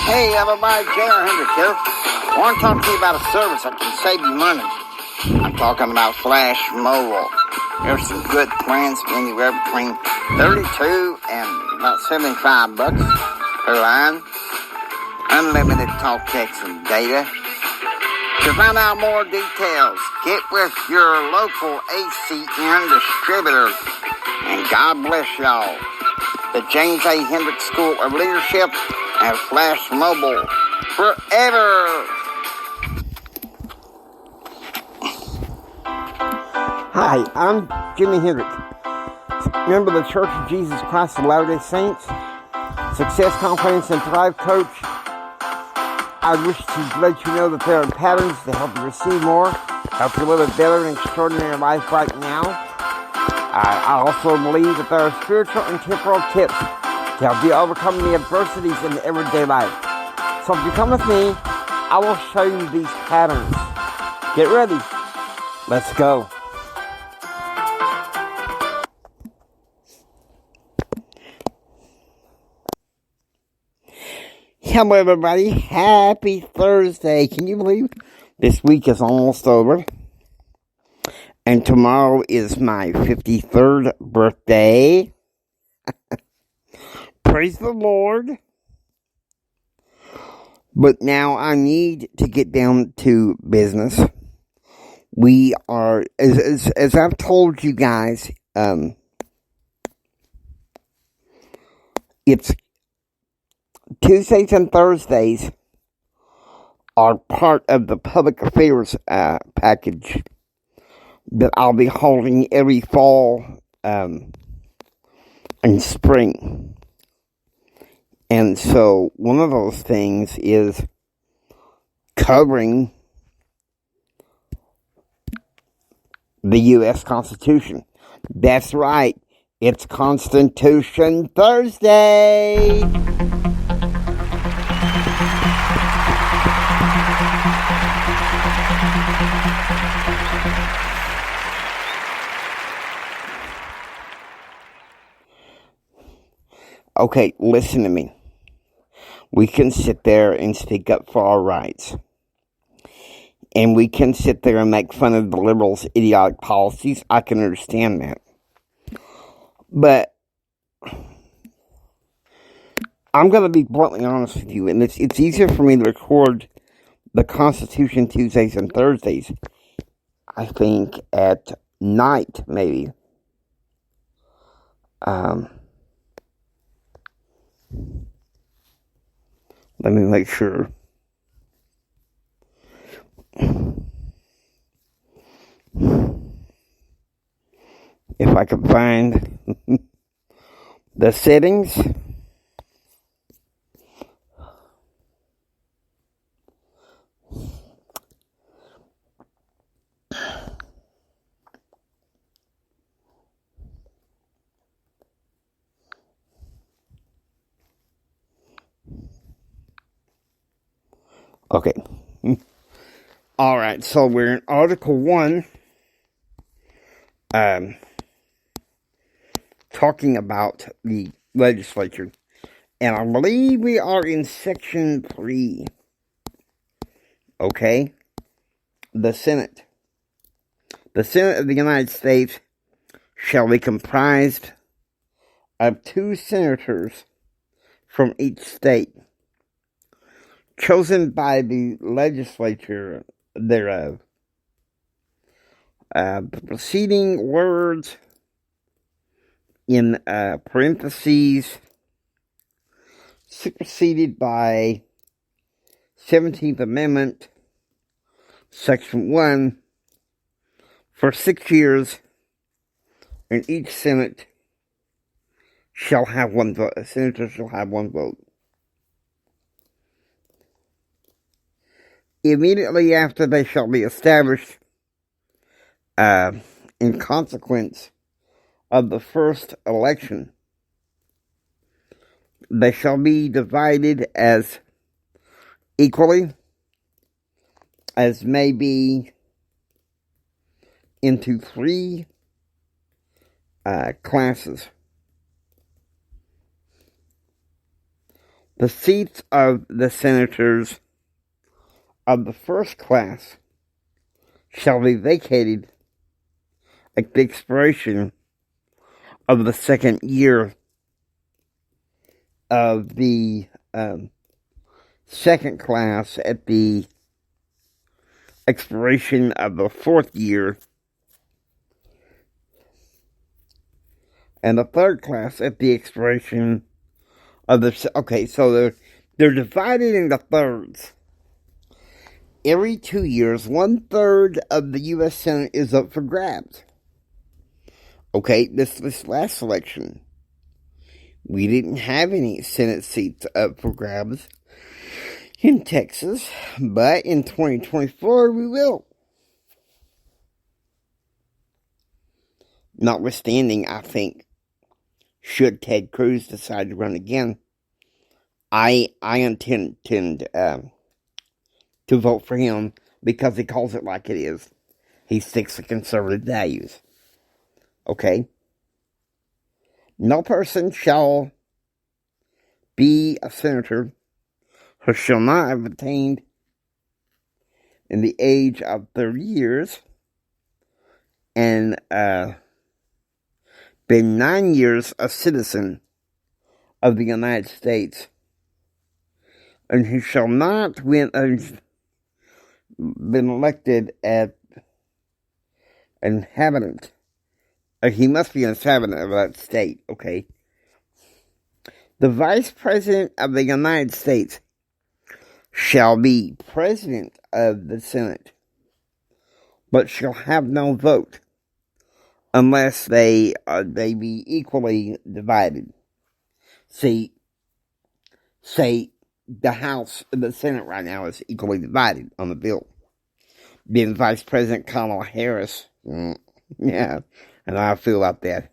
Hey everybody, J.R. Hendrick here. I want to talk to you about a service that can save you money. I'm talking about Flash Mobile. There's some good plans anywhere between $32 and about $75 per line. Unlimited talk, text, and data. To find out more details, get with your local ACN distributor. And God bless y'all. The James A. Hendrick School of Leadership and Flash Mobile forever. Hi, I'm Jimmy Hendrick, member of the Church of Jesus Christ of Latter-day Saints, Success Confidence and Thrive Coach. I wish to let you know that there are patterns to help you receive more, help you live a better and extraordinary life right now. I also believe that there are spiritual and temporal tips to help you overcome the adversities in everyday life. So if you come with me, I will show you these patterns. Get ready. Let's go. Hello everybody, happy Thursday. Can you believe this week is almost over? And tomorrow is my 53rd birthday. Praise the Lord. But now I need to get down to business. We are, as I've told you guys, it's Tuesdays and Thursdays are part of the public affairs package that I'll be holding every fall and spring. And so one of those things is covering the U.S. Constitution. That's right. It's Constitution Thursday. Okay, listen to me. We can sit there and speak up for our rights. And we can sit there and make fun of the liberals' idiotic policies. I can understand that. But I'm going to be bluntly honest with you. And it's easier for me to record the Constitution Tuesdays and Thursdays, I think, at night, maybe. Let me make sure. If I can find the settings. Okay. All right, so we're in Article 1, talking about the legislature. And I believe we are in Section 3. Okay? The Senate. The Senate of the United States shall be comprised of 2 senators from each state, chosen by the legislature thereof. The preceding words in parentheses superseded by 17th Amendment, Section 1, for 6 years, and each Senate shall have 1 vote. A senator shall have 1 vote. Immediately after they shall be established, in consequence of the first election, they shall be divided as equally as may be into 3 classes. The seats of the senators of the first class shall be vacated at the expiration of the second year of the second class at the expiration of the fourth year, and the third class at the expiration of the... Okay, so they're divided into thirds. Every 2 years, 1/3 of the U.S. Senate is up for grabs. Okay, this last election, we didn't have any Senate seats up for grabs in Texas, but in 2024 we will. Notwithstanding, I think, should Ted Cruz decide to run again, I intend to vote for him because he calls it like it is. He sticks to conservative values. Okay? No person shall be a senator who shall not have attained in the age of 30 years and been 9 years a citizen of the United States, and who shall not been elected as an inhabitant. He must be an inhabitant of that state, okay? The Vice President of the United States shall be President of the Senate, but shall have no vote unless they be equally divided. Say the House and the Senate right now is equally divided on the bill. Then Vice President Kamala Harris, yeah, and I feel about that.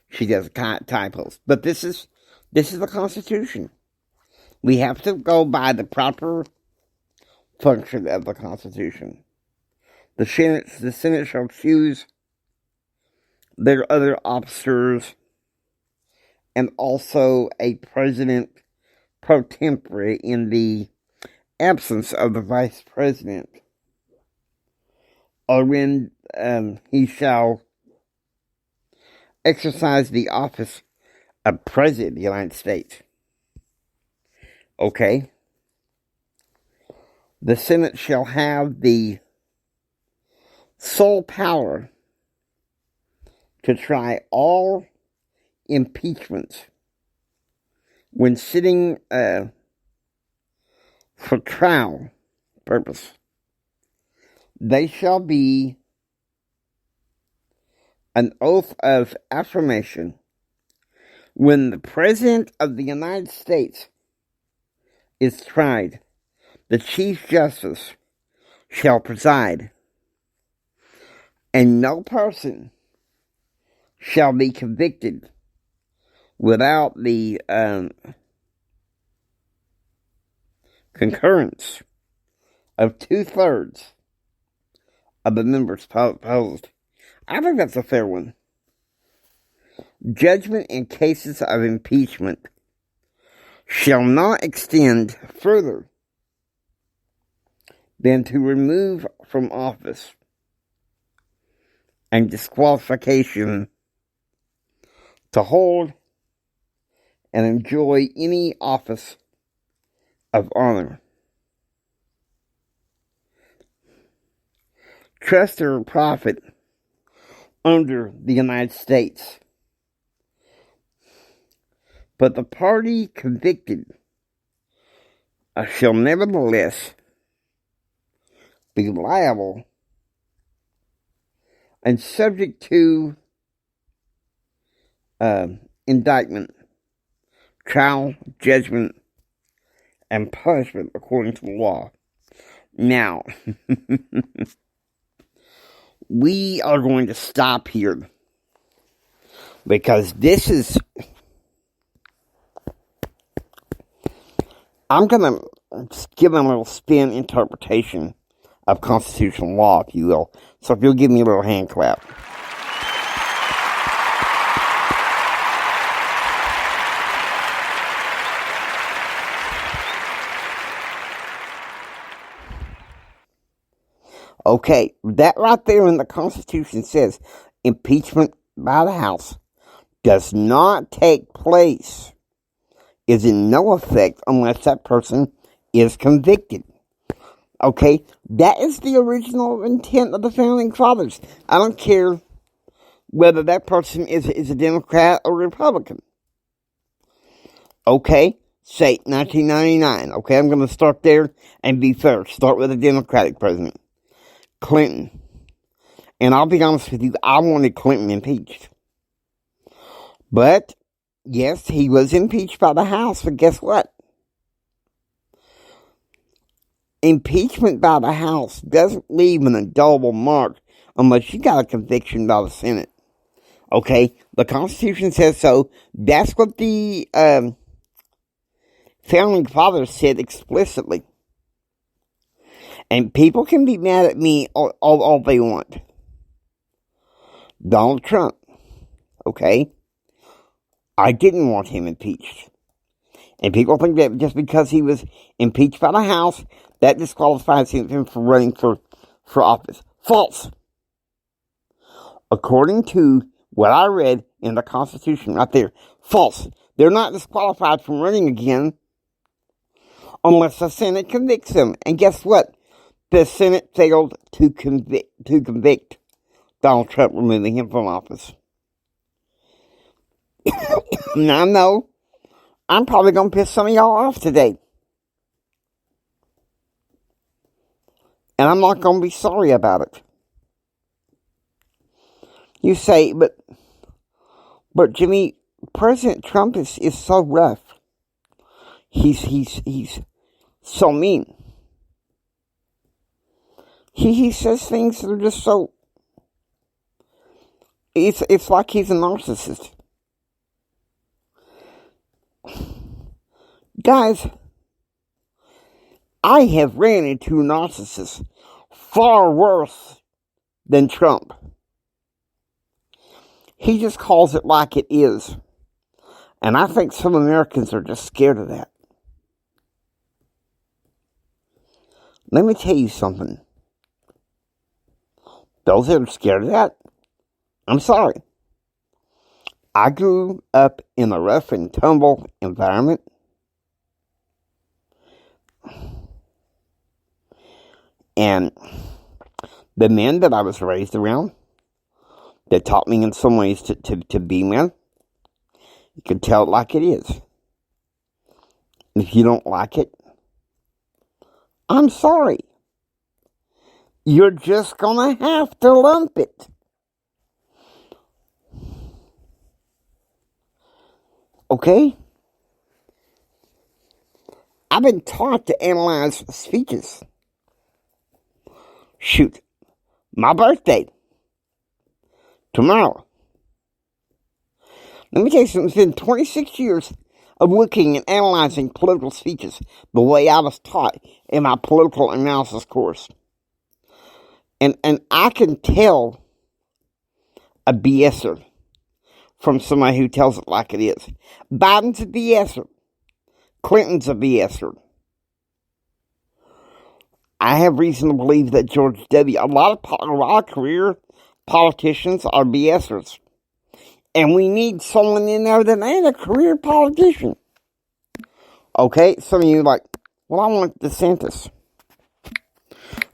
She does typos, but this is the Constitution. We have to go by the proper function of the Constitution. The Senate shall choose their other officers and also a president pro tempore in the absence of the vice president, or when he shall exercise the office of President of the United States. Okay? The Senate shall have the sole power to try all impeachments when sitting for trial purpose. They shall be an oath of affirmation when the President of the United States is tried. The Chief Justice shall preside, and no person shall be convicted without the concurrence of 2/3 of the members opposed. I think that's a fair one. Judgment in cases of impeachment shall not extend further than to remove from office and disqualification to hold and enjoy any office of honor, trust, or profit under the United States. But the party convicted shall nevertheless be liable and subject to indictment, trial, judgment, and punishment according to the law. Now, we are going to stop here because this is... I'm going to just give them a little spin interpretation of constitutional law, if you will. So if you'll give me a little hand clap. Okay, that right there in the Constitution says impeachment by the House does not take place, is in no effect unless that person is convicted. Okay, that is the original intent of the Founding Fathers. I don't care whether that person is a Democrat or Republican. Okay, say 1999. Okay, I'm going to start there and be fair. Start with a Democratic president, Clinton. And I'll be honest with you, I wanted Clinton impeached. But, yes, he was impeached by the House, but guess what? Impeachment by the House doesn't leave an indelible mark unless you got a conviction by the Senate. Okay, the Constitution says so. That's what the Founding Fathers said explicitly. And people can be mad at me all they want. Donald Trump, okay? I didn't want him impeached. And people think that just because he was impeached by the House, that disqualifies him from running for office. False. According to what I read in the Constitution right there, false. They're not disqualified from running again unless the Senate convicts them. And guess what? The Senate failed to convict Donald Trump, removing him from office. Now, I know I'm probably going to piss some of y'all off today. And I'm not going to be sorry about it. You say, but Jimmy, President Trump is so rough. He's so mean. He says things that are just so... It's like he's a narcissist. Guys, I have ran into narcissists far worse than Trump. He just calls it like it is. And I think some Americans are just scared of that. Let me tell you something. Those that are scared of that, I'm sorry. I grew up in a rough and tumble environment. And the men that I was raised around, that taught me in some ways to be men, you can tell it like it is. If you don't like it, I'm sorry. You're just gonna have to lump it. Okay? I've been taught to analyze speeches. Shoot, my birthday, tomorrow. Let me tell you something. It's been 26 years of looking and analyzing political speeches the way I was taught in my political analysis course. And I can tell a BSer from somebody who tells it like it is. Biden's a BSer. Clinton's a BSer. I have reason to believe that George W. A lot of career politicians are BSers. And we need someone in there that ain't a career politician. Okay, some of you are like, well, I want DeSantis.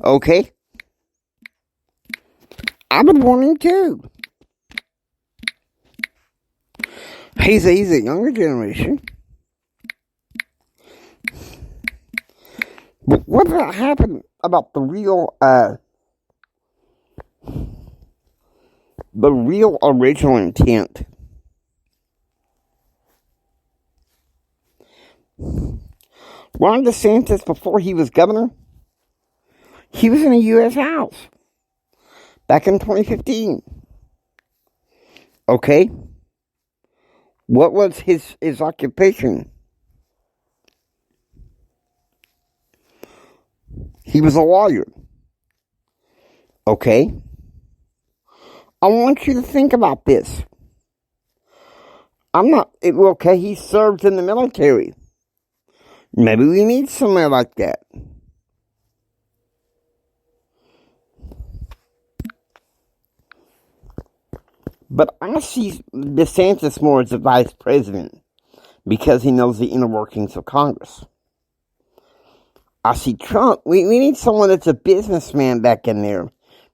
Okay. I've been wanting too. He's a younger generation. But what happened about the real original intent? Ron DeSantis, before he was governor, he was in the U.S. House back in 2015. Okay? What was his occupation? He was a lawyer. Okay? I want you to think about this. He served in the military. Maybe we need somewhere like that. But I see DeSantis more as a vice president because he knows the inner workings of Congress. I see Trump. We need someone that's a businessman back in there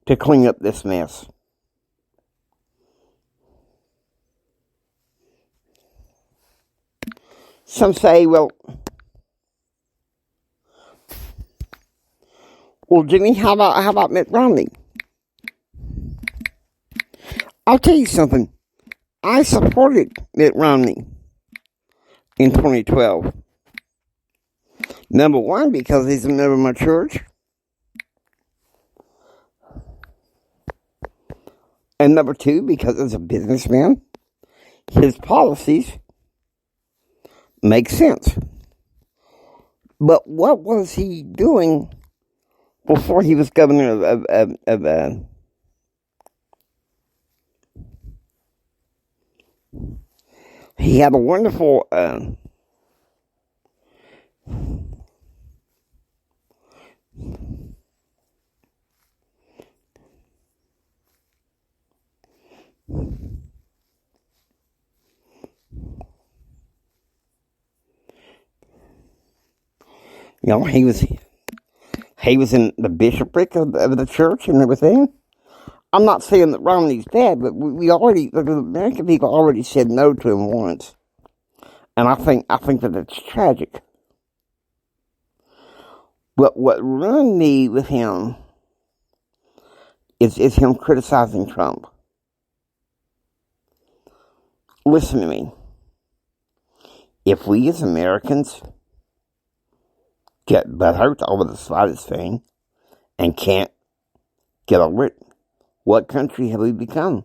to clean up this mess. Some say, well, Jimmy, how about Mitt Romney? I'll tell you something. I supported Mitt Romney in 2012. Number one, because he's a member of my church. And number two, because as a businessman, his policies make sense. But what was he doing before he was governor of he had a wonderful he was in the bishopric of the church and everything. I'm not saying that Romney's bad, but the American people already said no to him once, and I think that it's tragic. But what ruined me with him is him criticizing Trump. Listen to me. If we as Americans get butthurt over the slightest thing and can't get over it, what country have we become?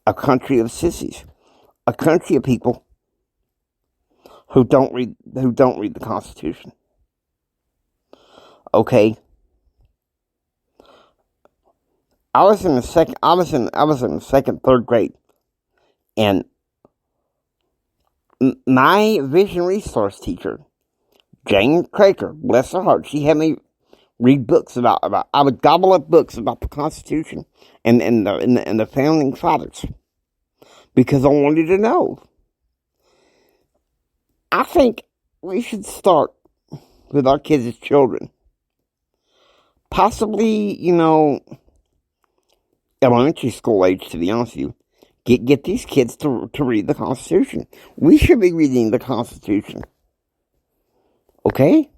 A country of sissies. A country of people who don't read the Constitution. Okay. I was in the second, third grade, and my vision resource teacher, Jane Craker, bless her heart, she had me read books about I would gobble up books about the Constitution and the founding fathers because I wanted to know. I think we should start with our kids as children. Possibly, elementary school age, to be honest with you. Get these kids to read the Constitution. We should be reading the Constitution. Okay?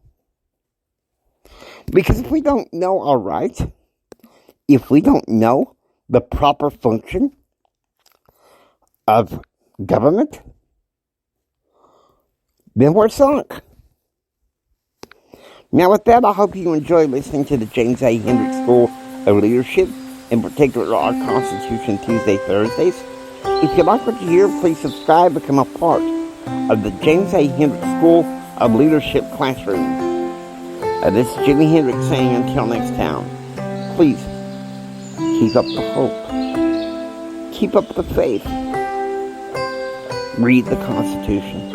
Because if we don't know our rights, if we don't know the proper function of government, then we're sunk. Now with that, I hope you enjoy listening to the James A. Hendricks School of Leadership, in particular our Constitution Tuesday, Thursdays. If you like what you hear, please subscribe, become a part of the James A. Hendricks School of Leadership classroom. This is Jimi Hendrix saying until next time, please keep up the hope, keep up the faith, read the Constitution,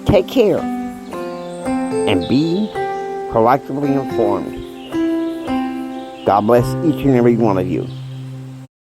take care, and be proactively informed. God bless each and every one of you.